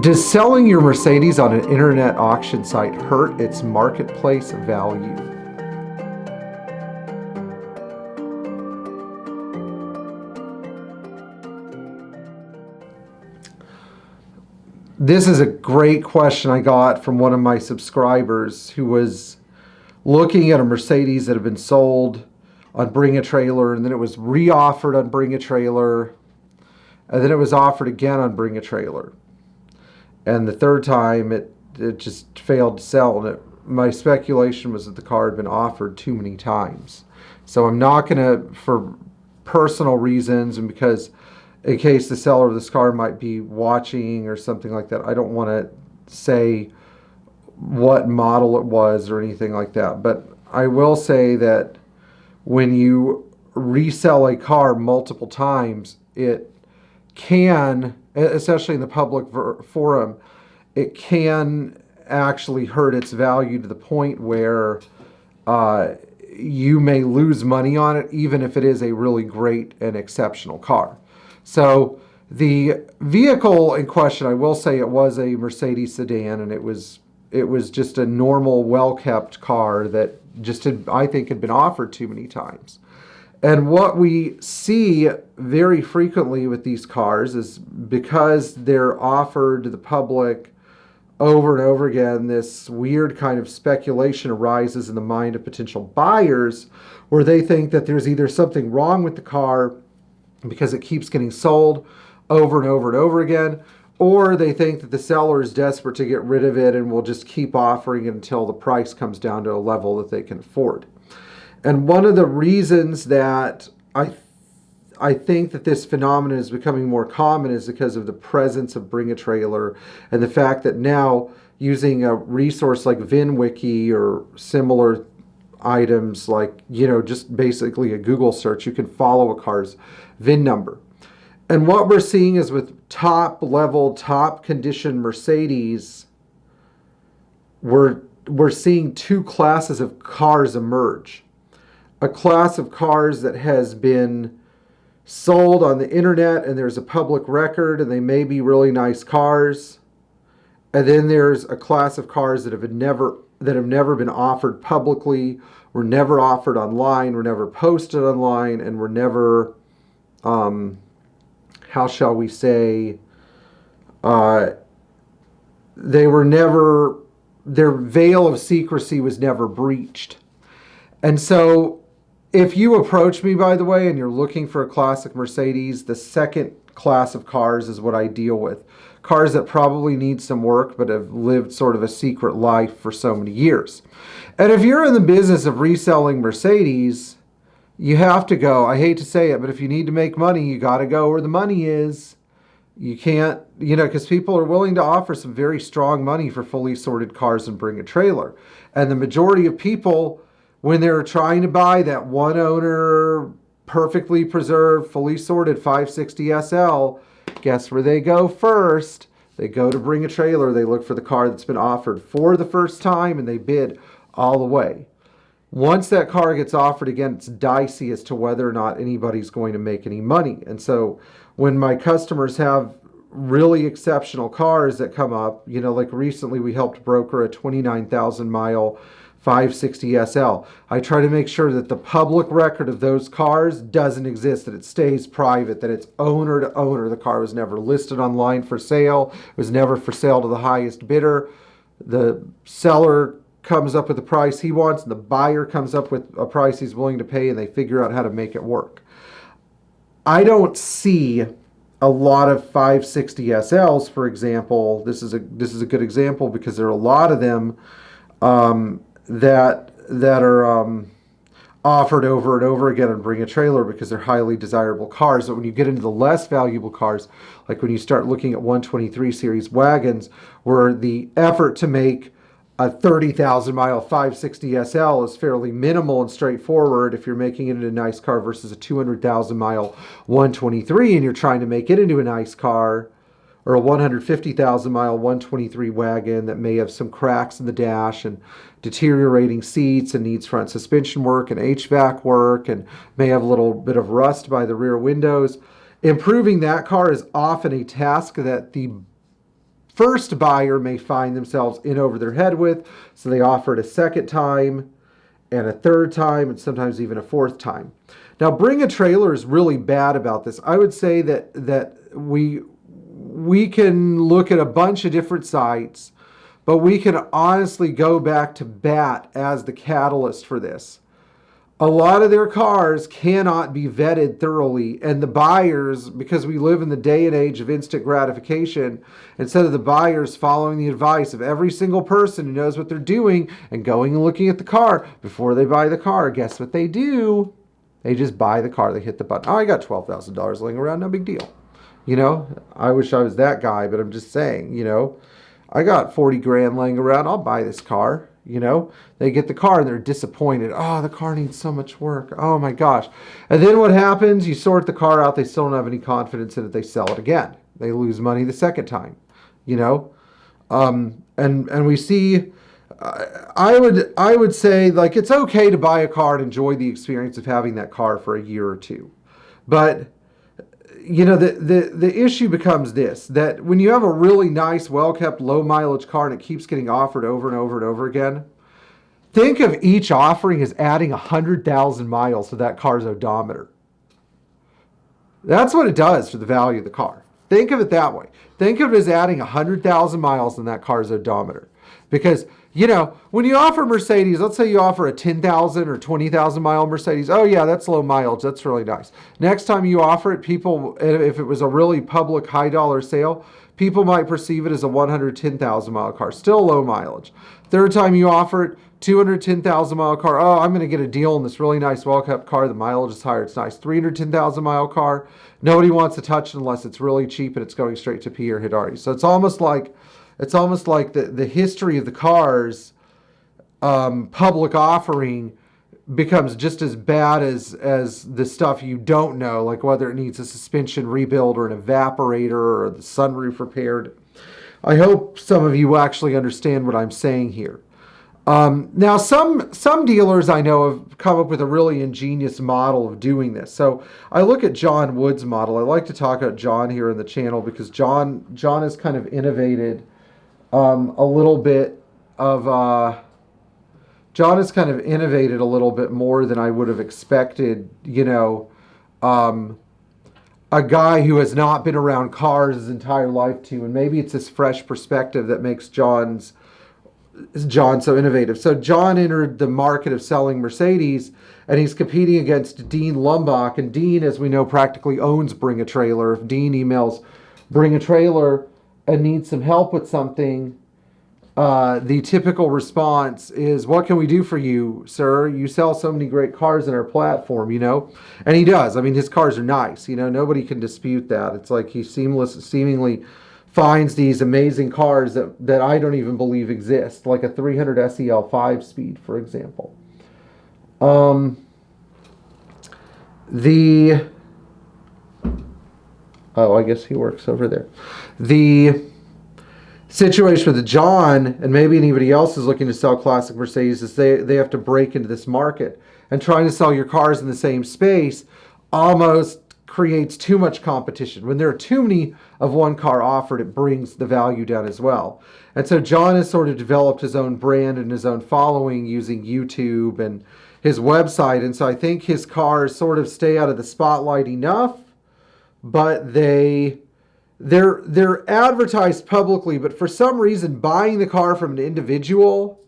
Does selling your Mercedes on an internet auction site hurt its marketplace value? This is a great question I got from one of my subscribers who was looking at a Mercedes that had been sold on Bring a Trailer, and then it was re-offered on Bring a Trailer, and then it was offered again on Bring a Trailer. And the third time, it just failed to sell. And my speculation was that the car had been offered too many times. So I'm not going to, for personal reasons and because in case the seller of this car might be watching or something like that, I don't want to say what model it was or anything like that. But I will say that when you resell a car multiple times, it can, especially in the public forum, it can actually hurt its value to the point where you may lose money on it, even if it is a really great and exceptional car. So the vehicle in question, I will say it was a Mercedes sedan, and it was just a normal, well-kept car that just had, I think, had been offered too many times. And what we see very frequently with these cars is because they're offered to the public over and over again, this weird kind of speculation arises in the mind of potential buyers where they think that there's either something wrong with the car because it keeps getting sold over and over and over again, or they think that the seller is desperate to get rid of it and will just keep offering it until the price comes down to a level that they can afford. And one of the reasons that I think that this phenomenon is becoming more common is because of the presence of Bring a Trailer and the fact that now using a resource like VinWiki or similar items like, just basically a Google search, you can follow a car's VIN number. And what we're seeing is with top level, top condition Mercedes, we're seeing two classes of cars emerge. A class of cars that has been sold on the internet and there's a public record and they may be really nice cars. And then there's a class of cars that have never been offered publicly, were never offered online, were never posted online, and were never, how shall we say, their veil of secrecy was never breached. And so if you approach me, by the way, and you're looking for a classic Mercedes, the second class of cars is what I deal with. Cars that probably need some work but have lived sort of a secret life for so many years. And if you're in the business of reselling Mercedes, you have to go, I hate to say it, but if you need to make money, you got to go where the money is. You can't, because people are willing to offer some very strong money for fully sorted cars and Bring a Trailer. And the majority of people, when they're trying to buy that one owner, perfectly preserved, fully sorted 560 SL, guess where they go first? They go to Bring a Trailer. They look for the car that's been offered for the first time and they bid all the way. Once that car gets offered again, it's dicey as to whether or not anybody's going to make any money. And so when my customers have really exceptional cars that come up, like recently we helped broker a 29,000 mile 560 SL. I try to make sure that the public record of those cars doesn't exist, that it stays private, that it's owner to owner. The car was never listed online for sale. It was never for sale to the highest bidder. The seller comes up with the price he wants, and the buyer comes up with a price he's willing to pay, and they figure out how to make it work. I don't see a lot of 560 SLs, for example. This is a good example because there are a lot of them that are offered over and over again and Bring a Trailer because they're highly desirable cars. But when you get into the less valuable cars, like when you start looking at 123 series wagons, where the effort to make a 30,000 mile 560 SL is fairly minimal and straightforward if you're making it into a nice car versus a 200,000 mile 123 and you're trying to make it into a nice car, or a 150,000 mile 123 wagon that may have some cracks in the dash and deteriorating seats and needs front suspension work and HVAC work and may have a little bit of rust by the rear windows. Improving that car is often a task that the first buyer may find themselves in over their head with, so they offer it a second time and a third time and sometimes even a fourth time. Now, Bring a Trailer is really bad about this. I would say that we can look at a bunch of different sites, but we can honestly go back to BAT as the catalyst for this. A lot of their cars cannot be vetted thoroughly, and the buyers, because we live in the day and age of instant gratification, instead of the buyers following the advice of every single person who knows what they're doing and going and looking at the car before they buy the car, guess what they do? They just buy the car. They hit the button. Oh, I got $12,000 laying around. No big deal. You know, I wish I was that guy, but I'm just saying, you know, I got 40 grand laying around. I'll buy this car. You know, they get the car and they're disappointed. Oh, the car needs so much work. Oh my gosh. And then what happens? You sort the car out. They still don't have any confidence in it. They sell it again. They lose money the second time, you know? And we see, I would say, like, it's okay to buy a car and enjoy the experience of having that car for a year or two. But, you know, the issue becomes this, that when you have a really nice, well-kept, low-mileage car and it keeps getting offered over and over and over again, think of each offering as adding 100,000 miles to that car's odometer. That's what it does for the value of the car. Think of it that way. Think of it as adding 100,000 miles in that car's odometer. Because, you know, when you offer Mercedes, let's say you offer a 10,000 or 20,000 mile Mercedes. Oh yeah, that's low mileage. That's really nice. Next time you offer it, people, if it was a really public high dollar sale, people might perceive it as a 110,000 mile car. Still low mileage. Third time you offer it, 210,000 mile car. Oh, I'm going to get a deal on this really nice, well-kept car. The mileage is higher. It's nice. 310,000 mile car. Nobody wants to touch it unless it's really cheap and it's going straight to Pierre Hedary. So it's almost like the history of the car's public offering becomes just as bad as the stuff you don't know, like whether it needs a suspension rebuild or an evaporator or the sunroof repaired. I hope some of you actually understand what I'm saying here. Now, some dealers I know have come up with a really ingenious model of doing this. So I look at John Wood's model. I like to talk about John here in the channel because John has kind of innovated a little bit of John has kind of innovated a little bit more than I would have expected, you know, a guy who has not been around cars his entire life to, and maybe it's this fresh perspective that makes John so innovative. So John entered the market of selling Mercedes, and he's competing against Dean Lumbach, and Dean, as we know, practically owns Bring a Trailer. If Dean emails Bring a Trailer and needs some help with something, the typical response is, what can we do for you, sir? You sell so many great cars in our platform, you know? And he does. I mean, his cars are nice, you know? Nobody can dispute that. It's like he seemingly finds these amazing cars that I don't even believe exist, like a 300 SEL 5-speed, for example. I guess he works over there. The situation with John, and maybe anybody else is looking to sell classic Mercedes, is they have to break into this market. And trying to sell your cars in the same space almost creates too much competition. When there are too many of one car offered, it brings the value down as well. And so John has sort of developed his own brand and his own following using YouTube and his website. And so I think his cars sort of stay out of the spotlight enough, but they're advertised publicly, but for some reason buying the car from an individual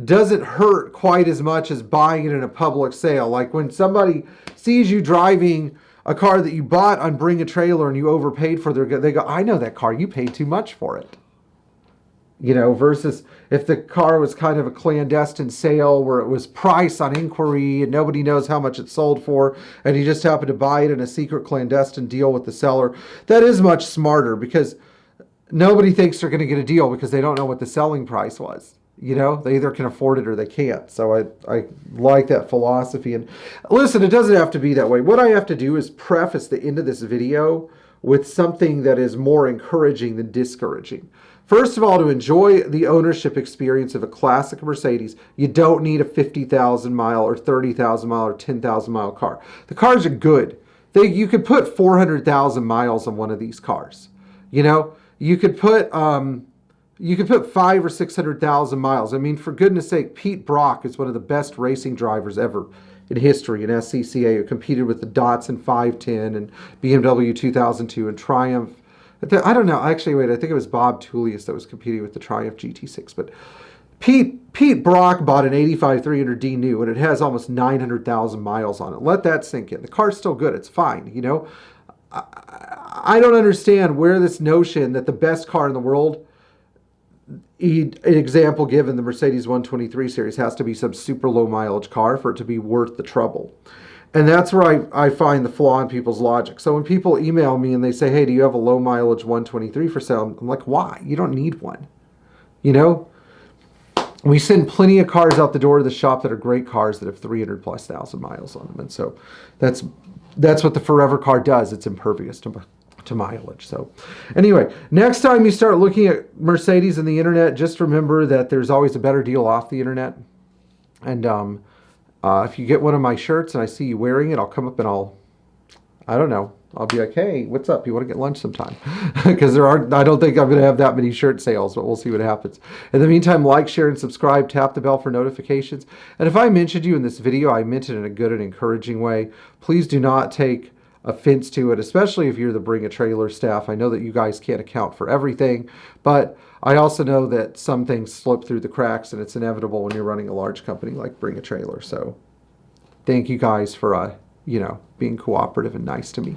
doesn't hurt quite as much as buying it in a public sale. Like when somebody sees you driving a car that you bought on Bring a Trailer and you overpaid for, they go, I know that car, you paid too much for it. You know, versus if the car was kind of a clandestine sale where it was price on inquiry and nobody knows how much it sold for, and you just happen to buy it in a secret clandestine deal with the seller. That is much smarter because nobody thinks they're going to get a deal because they don't know what the selling price was. You know, they either can afford it or they can't. So I like that philosophy. And listen, it doesn't have to be that way. What I have to do is preface the end of this video with something that is more encouraging than discouraging. First of all, to enjoy the ownership experience of a classic Mercedes, you don't need a 50,000 mile or 30,000 mile or 10,000 mile car. The cars are good. You could put 400,000 miles on one of these cars. You know, you could put 500,000 or 600,000 miles. I mean, for goodness sake, Pete Brock is one of the best racing drivers ever in history in SCCA, who competed with the Datsun 510 and BMW 2002 and Triumph. I don't know. Actually, wait, I think it was Bob Tullius that was competing with the Triumph GT6. But Pete Brock bought an 85 300D new, and it has almost 900,000 miles on it. Let that sink in. The car's still good. It's fine, you know. I don't understand where this notion that the best car in the world, an example given, the Mercedes 123 series, has to be some super low mileage car for it to be worth the trouble. And that's where I find the flaw in people's logic. So when people email me and they say, hey, do you have a low mileage 123 for sale? I'm like, why? You don't need one. You know? We send plenty of cars out the door of the shop that are great cars that have 300,000+ miles on them. And so that's what the Forever car does. It's impervious to mileage. So anyway, next time you start looking at Mercedes on the internet, just remember that there's always a better deal off the internet. And if you get one of my shirts and I see you wearing it, I'll come up and I don't know, I'll be like, hey, what's up? You want to get lunch sometime? Because I don't think I'm going to have that many shirt sales, but we'll see what happens. In the meantime, like, share, and subscribe. Tap the bell for notifications. And if I mentioned you in this video, I meant it in a good and encouraging way. Please do not take offense to it, especially if you're the Bring a Trailer staff. I know that you guys can't account for everything, but I also know that some things slip through the cracks, and it's inevitable when you're running a large company like Bring a Trailer. So thank you guys for, being cooperative and nice to me.